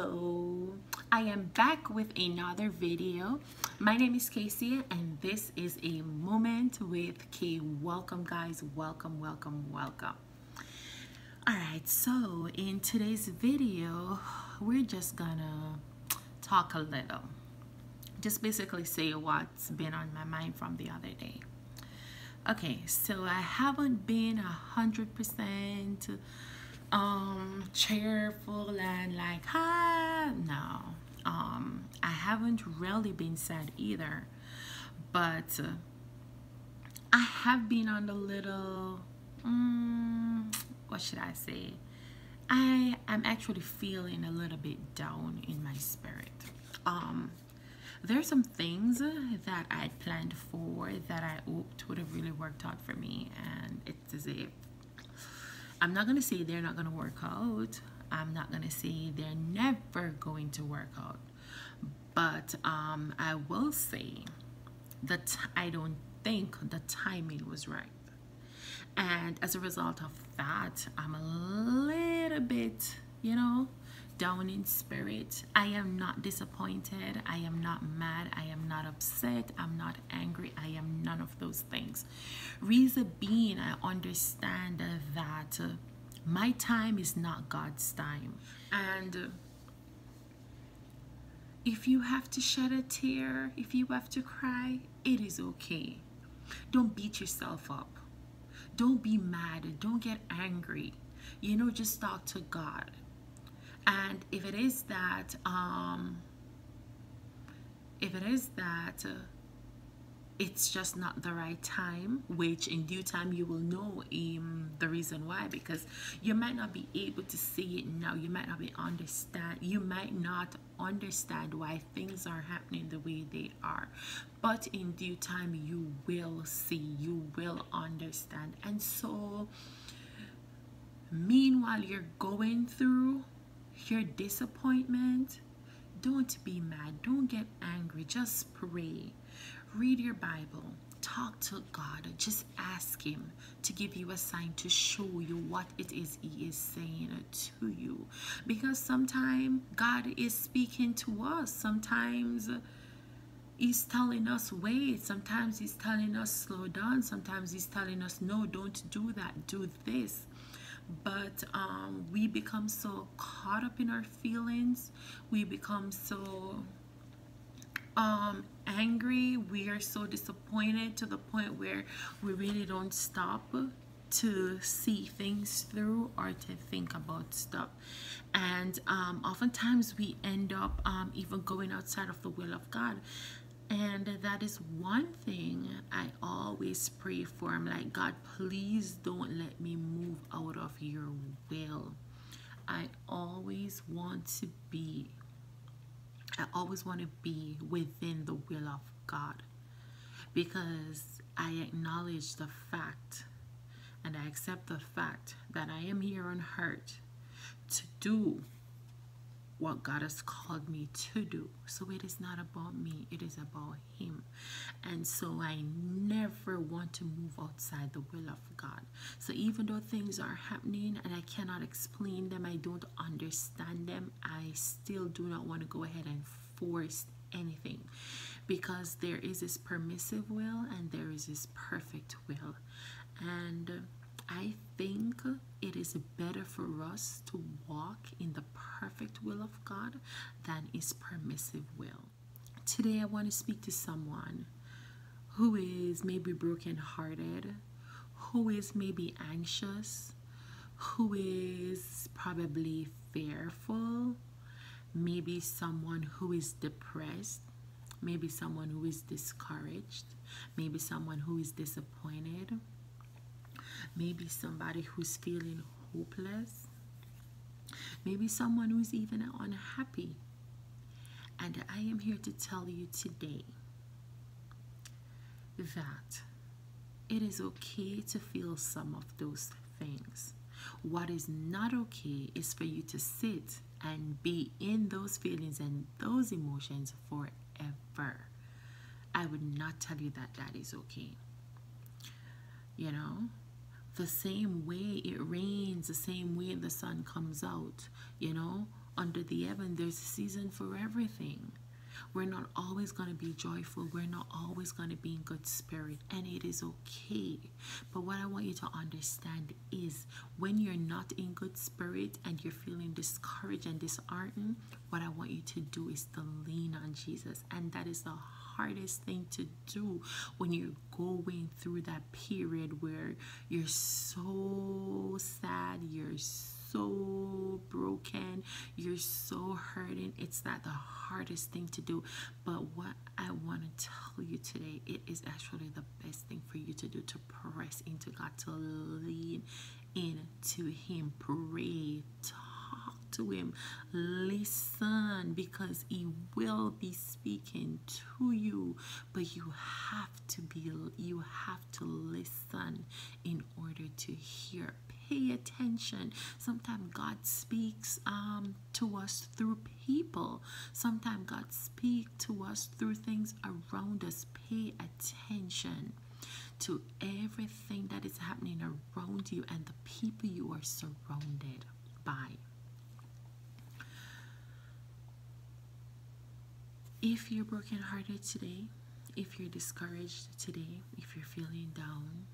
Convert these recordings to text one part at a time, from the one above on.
Hello, I am back with another video. My name is Casey and this is a moment with K. Welcome guys, welcome. Alright, so in today's video we're just gonna talk a little, just basically say what's been on my mind from the other day. Okay, so I haven't been 100% cheerful and like no, I haven't really been sad either, but I have been on the little what should I say, I am actually feeling a little bit down in my spirit. There's some things that I planned for that I hoped would have really worked out for me, and it's as if I'm not gonna say they're not gonna work out. I'm not gonna say they're never going to work out. But I will say that I don't think the timing was right. And as a result of that, I'm a little bit, down in spirit. I am not disappointed. I am not mad. I am not upset. I'm not angry. I am none of those things. Reason being, I understand that my time is not God's time. And if you have to shed a tear, if you have to cry, it is okay. Don't beat yourself up. Don't be mad. Don't get angry. Just talk to God. And if it is that it's just not the right time, which in due time you will know the reason why, because you might not be able to see it now. You might not understand why things are happening the way they are, but in due time you will see, you will understand. And so meanwhile you're going through your disappointment, don't be mad, don't get angry, just pray, read your Bible, talk to God, just ask him to give you a sign, to show you what it is he is saying to you. Because sometimes God is speaking to us, sometimes he's telling us wait, sometimes he's telling us slow down, sometimes he's telling us no, don't do that, do this. But we become so caught up in our feelings, we become so angry, we are so disappointed to the point where we really don't stop to see things through or to think about stuff. And oftentimes we end up even going outside of the will of God. And that is one thing I always pray for. I'm like, God, please don't let me move out of your will. I always want to be within the will of God, because I acknowledge the fact and I accept the fact that I am here on earth to do what God has called me to do. So it is not about me, it is about him. And so I never want to move outside the will of God. So even though things are happening and I cannot explain them, I don't understand them, I still do not want to go ahead and force anything, because there is this permissive will and there is this perfect will. And I think it is better for us to walk in the perfect will of God than his permissive will. Today I want to speak to someone who is maybe brokenhearted, who is maybe anxious, who is probably fearful, maybe someone who is depressed, maybe someone who is discouraged, maybe someone who is disappointed, maybe somebody who's feeling hopeless, maybe someone who's even unhappy. And I am here to tell you today that it is okay to feel some of those things. What is not okay is for you to sit and be in those feelings and those emotions forever. I would not tell you that that is okay. The same way it rains, the same way the sun comes out, Under the heaven, there's a season for everything. We're not always going to be joyful. We're not always going to be in good spirit, and it is okay. But what I want you to understand is when you're not in good spirit and you're feeling discouraged and disheartened, what I want you to do is to lean on Jesus. And that is the hardest thing to do when you're going through that period where you're so sad, you're so broken, you're so hurting. It's not the hardest thing to do. But what I want to tell you today, it is actually the best thing for you to do, to press into God, to lean into Him, pray, talk to Him, listen, because He will be speaking to you. But you have to listen in order to hear. Pay attention. Sometimes God speaks to us through people. Sometimes God speaks to us through things around us. Pay attention to everything that is happening around you and the people you are surrounded by. If you're brokenhearted today, if you're discouraged today, if you're feeling down,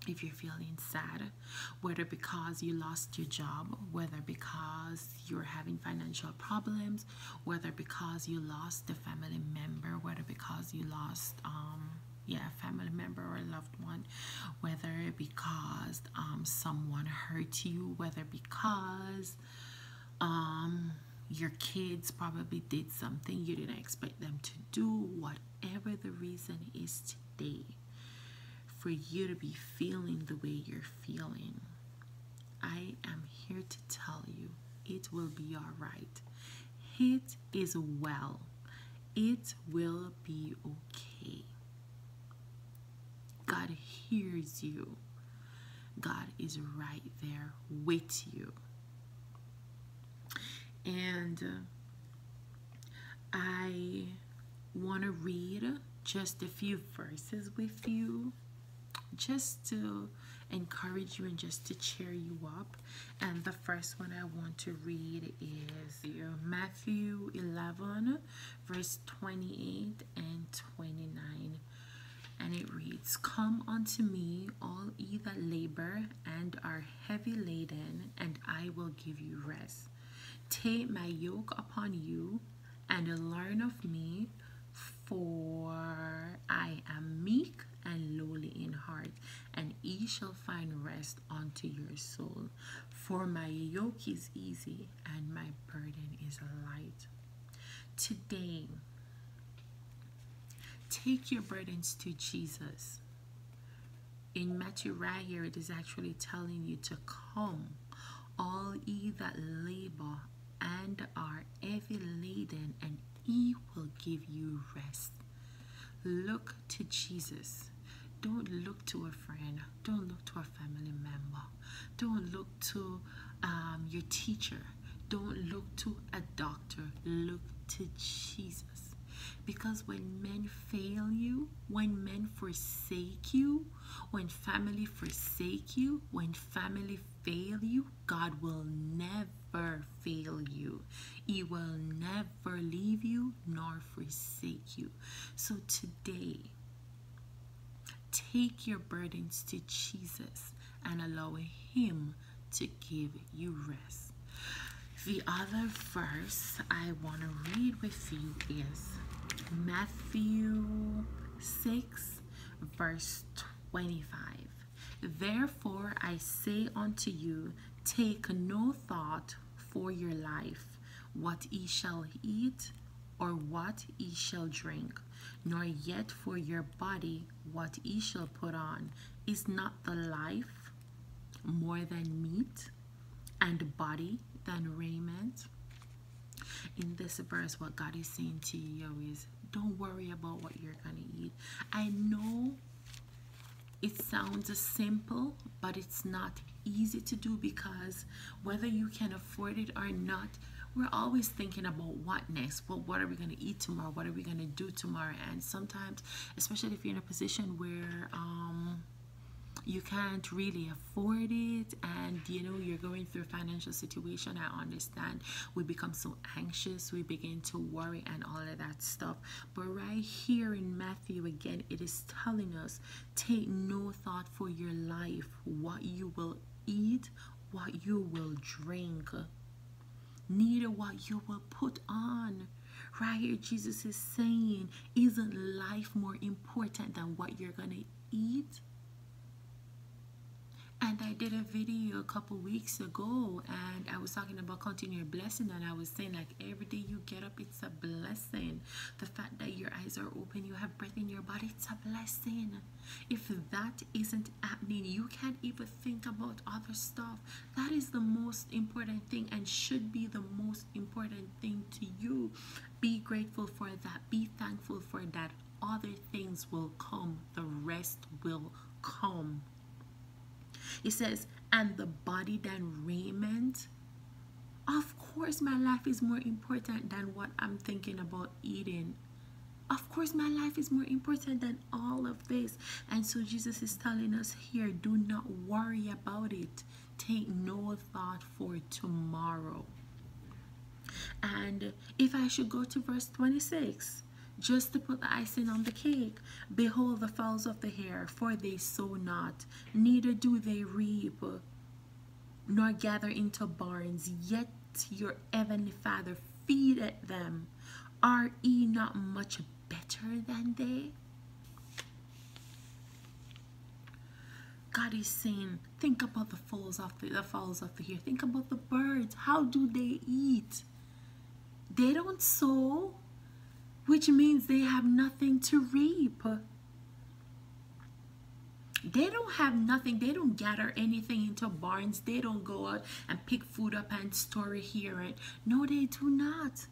if you're feeling sad, whether because you lost your job, whether because you're having financial problems, whether because you lost a family member, whether because you lost a family member or a loved one, whether because someone hurt you, whether because your kids probably did something you didn't expect them to do, whatever the reason is today, for you to be feeling the way you're feeling, I am here to tell you it will be all right. It is well. It will be okay. God hears you. God is right there with you. And I want to read just a few verses with you, just to encourage you and just to cheer you up. And the first one I want to read is Matthew 11 verse 28 and 29, and it reads, "Come unto me, all ye that labor and are heavy laden, and I will give you rest. Take my yoke upon you and learn of me, for I am meek and lowly in heart, and ye shall find rest unto your soul. For my yoke is easy and my burden is light." Today, take your burdens to Jesus. In Matthew right here, it is actually telling you to come, all ye that labor and are heavy laden, and He will give you rest. Look to Jesus. Don't look to a friend. Don't look to a family member. Don't look to your teacher. Don't look to a doctor. Look to Jesus. Because when men fail you, when men forsake you, when family forsake you, when family fail you, God will never fail you. He will never leave you nor forsake you. So today, take your burdens to Jesus and allow Him to give you rest. The other verse I want to read with you is Matthew 6 verse 25. "Therefore I say unto you, take no thought for your life, what ye shall eat, or what ye shall drink, nor yet for your body, what ye shall put on. Is not the life more than meat, and body than raiment?" In this verse, what God is saying to you is, don't worry about what you're going to eat. I know it sounds simple, but it's not easy to do, because whether you can afford it or not, we're always thinking about what next. Well, what are we going to eat tomorrow? What are we going to do tomorrow? And sometimes, especially if you're in a position where you can't really afford it, and you're going through a financial situation. I understand. We become so anxious, we begin to worry and all of that stuff. But right here in Matthew again, it is telling us, take no thought for your life, what you will eat, what you will drink, neither what you will put on. Right here, Jesus is saying, isn't life more important than what you're gonna eat? And I did a video a couple weeks ago, and I was talking about counting your blessing, and I was saying, like, every day you get up, it's a blessing. The fact that your eyes are open, you have breath in your body, it's a blessing. If that isn't happening, you can't even think about other stuff. That is the most important thing, and should be the most important thing to you. Be grateful for that. Be thankful for that. Other things will come. The rest will come. It says, and the body than raiment. Of course, my life is more important than what I'm thinking about eating. Of course, my life is more important than all of this. And so Jesus is telling us here, do not worry about it. Take no thought for tomorrow. And if I should go to verse 26, just to put the icing on the cake, behold the fowls of the air, for they sow not, neither do they reap, nor gather into barns, yet your heavenly Father feedeth them. Are ye not much better than they? God is saying, think about the fowls of the air. Think about the birds. How do they eat? They don't sow, which means they have nothing to reap. They don't have nothing. They don't gather anything into barns. They don't go out and pick food up and store it here. No, they do not.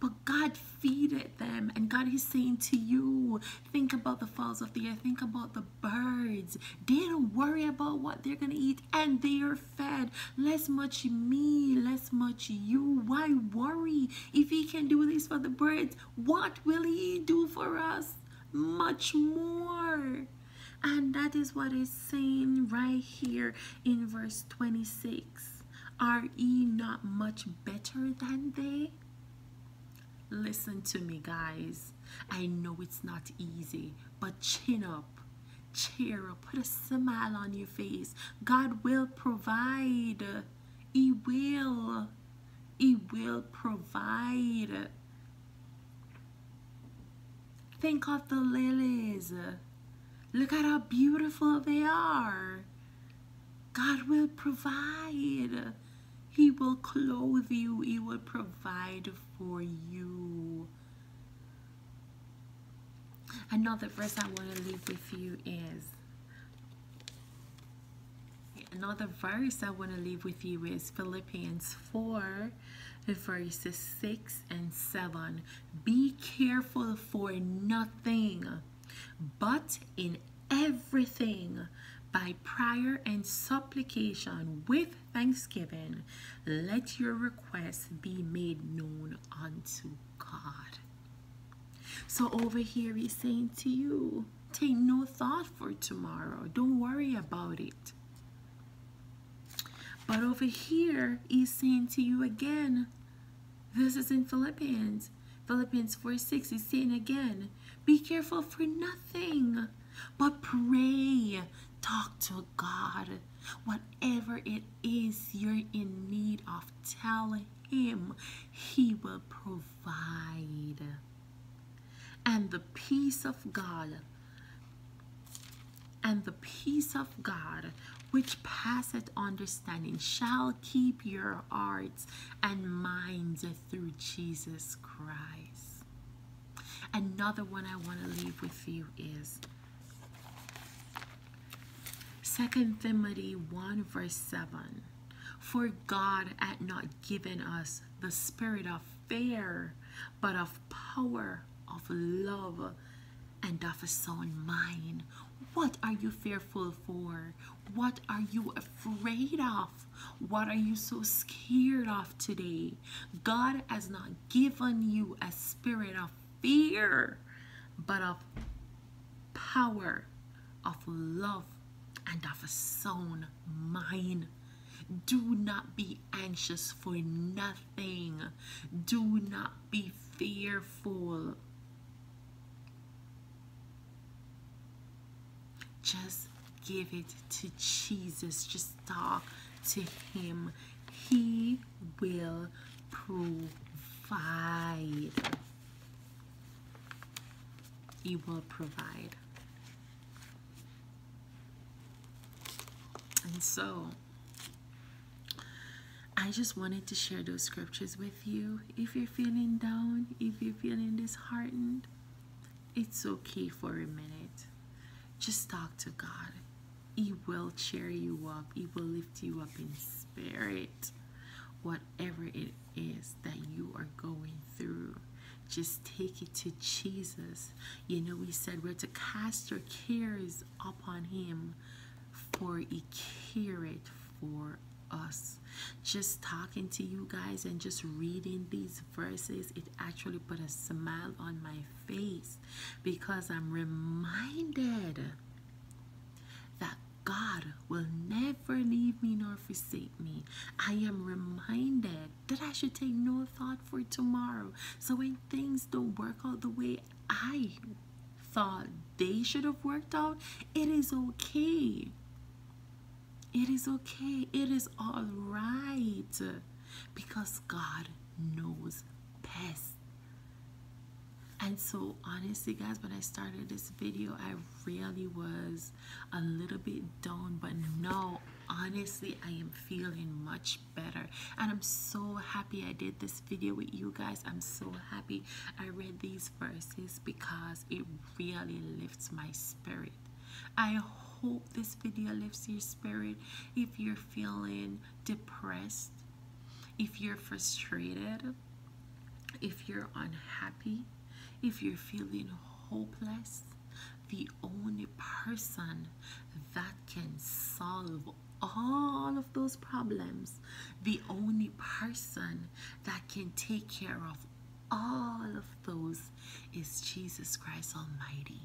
But God feedeth them. And God is saying to you, think about the fowls of the air. Think about the birds. They don't worry about what they're going to eat, and they are fed. Less much me, less much you. Why worry? If he can do this for the birds, what will he do for us? Much more. And that is what it's saying right here in verse 26. Are ye not much better than they? Listen to me, guys. I know it's not easy, but chin up, cheer up, put a smile on your face. God will provide. He will. He will provide. Think of the lilies. Look at how beautiful they are. God will provide. He will clothe you. He will provide for you. Another verse I want to leave with you is, Philippians 4, verses 6 and 7. Be careful for nothing, but in everything, by prayer and supplication with thanksgiving, let your requests be made known unto God. So over here he's saying to you, take no thought for tomorrow. Don't worry about it. But over here he's saying to you again, this is in Philippians 4:6, he's saying again, be careful for nothing, but pray. Talk to God. Whatever it is you're in need of, tell him. He will provide. And the peace of God, which passeth understanding, shall keep your hearts and minds through Jesus Christ. Another one I want to leave with you is 2 Timothy 1 verse 7. For God hath not given us the spirit of fear, but of power, of love, and of a sound mind. What are you fearful for? What are you afraid of? What are you so scared of today? God has not given you a spirit of fear, but of power, of love, and of a sound mind. Do not be anxious for nothing. Do not be fearful. Just give it to Jesus. Just talk to him. He will provide. He will provide. And so, I just wanted to share those scriptures with you. If you're feeling down, if you're feeling disheartened, it's okay for a minute. Just talk to God. He will cheer you up. He will lift you up in spirit. Whatever it is that you are going through, just take it to Jesus. You know, we said we're to cast your cares upon him, for he careth for us. Just talking to you guys and just reading these verses, it actually put a smile on my face, because I'm reminded that God will never leave me nor forsake me. I am reminded that I should take no thought for tomorrow. So when things don't work out the way I thought they should have worked out, it is okay. It is okay. It is all right, because God knows best. And so honestly, guys, when I started this video, I really was a little bit down, but no, honestly, I am feeling much better, and I'm so happy I did this video with you guys. I'm so happy I read these verses, because it really lifts my spirit. I hope this video lifts your spirit. If you're feeling depressed, if you're frustrated, if you're unhappy, if you're feeling hopeless, the only person that can solve all of those problems, the only person that can take care of all of those, is Jesus Christ Almighty.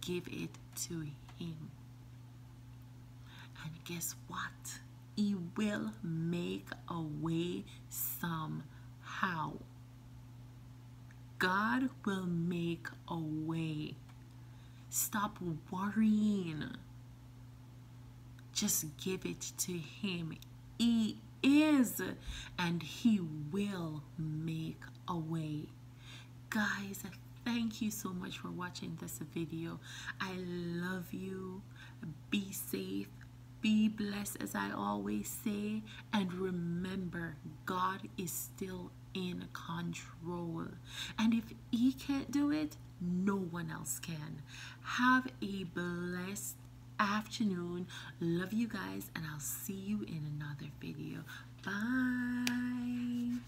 Give it to him. And guess what? He will make a way somehow. God will make a way. Stop worrying. Just give it to him. He is, and he will make a way. Guys, thank you so much for watching this video. I love you. Be safe. Be blessed, as I always say. And remember, God is still in control. And if he can't do it, no one else can. Have a blessed afternoon. Love you guys, and I'll see you in another video. Bye.